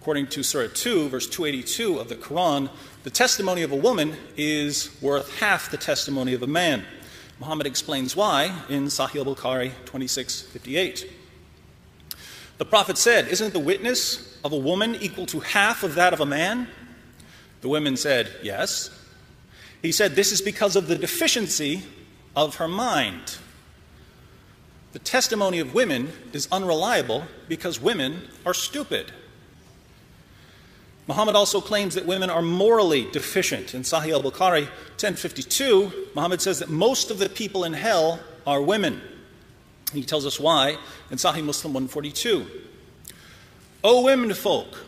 According to Surah 2, verse 282 of the Quran, the testimony of a woman is worth half the testimony of a man. Muhammad explains why in Sahih al-Bukhari 26:58. The Prophet said, "Isn't the witness of a woman equal to half of that of a man?" The women said, "Yes." He said, "This is because of the deficiency of her mind." The testimony of women is unreliable because women are stupid. Muhammad also claims that women are morally deficient. In Sahih al-Bukhari 1052, Muhammad says that most of the people in hell are women. He tells us why in Sahih Muslim 142. "O women folk,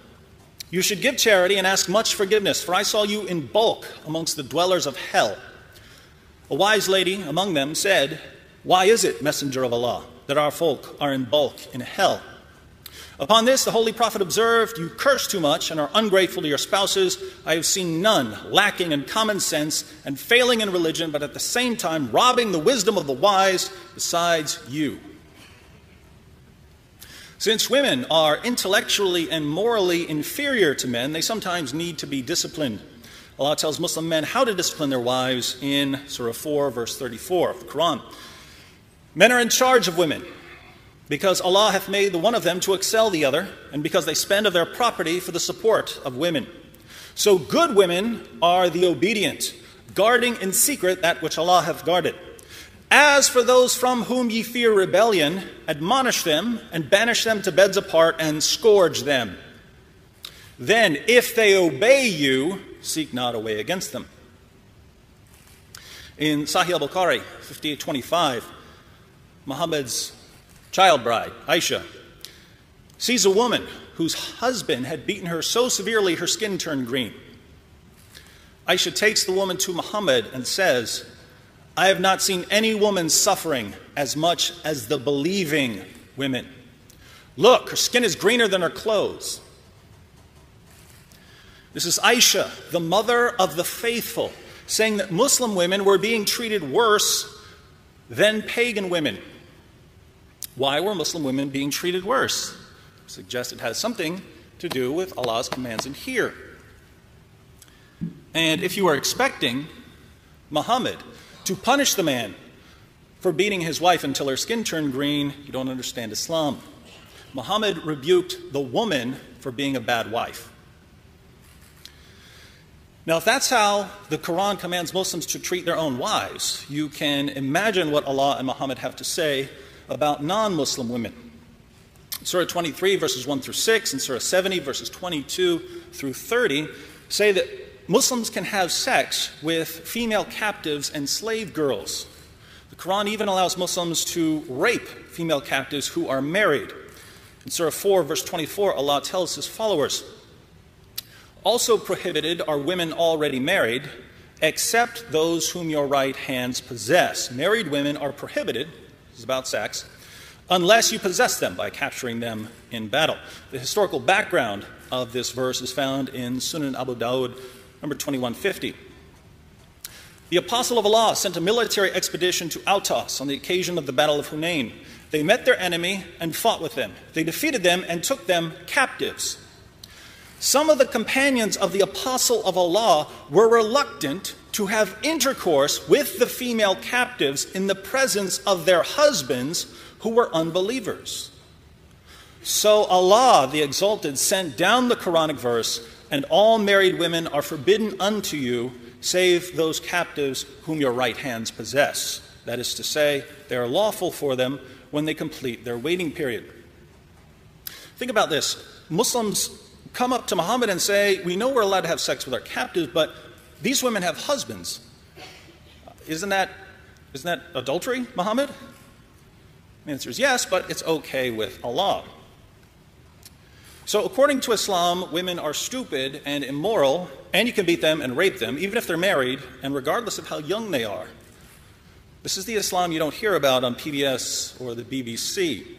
you should give charity and ask much forgiveness, for I saw you in bulk amongst the dwellers of hell." A wise lady among them said, "Why is it, Messenger of Allah, that our folk are in bulk in hell?" Upon this, the Holy Prophet observed, "You curse too much and are ungrateful to your spouses. I have seen none lacking in common sense and failing in religion, but at the same time robbing the wisdom of the wise besides you." Since women are intellectually and morally inferior to men, they sometimes need to be disciplined. Allah tells Muslim men how to discipline their wives in Surah 4, verse 34 of the Quran. "Men are in charge of women, because Allah hath made the one of them to excel the other, and because they spend of their property for the support of women. So good women are the obedient, guarding in secret that which Allah hath guarded. As for those from whom ye fear rebellion, admonish them and banish them to beds apart and scourge them. Then, if they obey you, seek not a way against them." In Sahih al-Bukhari 58:25, Muhammad's child bride, Aisha, sees a woman whose husband had beaten her so severely her skin turned green. Aisha takes the woman to Muhammad and says, "I have not seen any woman suffering as much as the believing women. Look, her skin is greener than her clothes." This is Aisha, the mother of the faithful, saying that Muslim women were being treated worse than pagan women. Why were Muslim women being treated worse? I suggest it has something to do with Allah's commands in here. And if you are expecting Muhammad to punish the man for beating his wife until her skin turned green, you don't understand Islam. Muhammad rebuked the woman for being a bad wife. Now, if that's how the Quran commands Muslims to treat their own wives, you can imagine what Allah and Muhammad have to say about non-Muslim women. Surah 23, verses 1 through 6, and Surah 70, verses 22 through 30, say that Muslims can have sex with female captives and slave girls. The Quran even allows Muslims to rape female captives who are married. In Surah 4, verse 24, Allah tells His followers, "Also prohibited are women already married, except those whom your right hands possess." Married women are prohibited, this is about sex, unless you possess them by capturing them in battle. The historical background of this verse is found in Sunan Abu Dawud, number 2150. The Apostle of Allah sent a military expedition to Autas on the occasion of the Battle of Hunain. They met their enemy and fought with them. They defeated them and took them captives. Some of the companions of the Apostle of Allah were reluctant to have intercourse with the female captives in the presence of their husbands who were unbelievers. So Allah, the Exalted, sent down the Quranic verse, "And all married women are forbidden unto you, save those captives whom your right hands possess." That is to say, they are lawful for them when they complete their waiting period. Think about this. Muslims come up to Muhammad and say, "We know we're allowed to have sex with our captives, but these women have husbands. Isn't that adultery, Muhammad?" The answer is yes, but it's okay with Allah. So according to Islam, women are stupid and immoral, and you can beat them and rape them, even if they're married, and regardless of how young they are. This is the Islam you don't hear about on PBS or the BBC.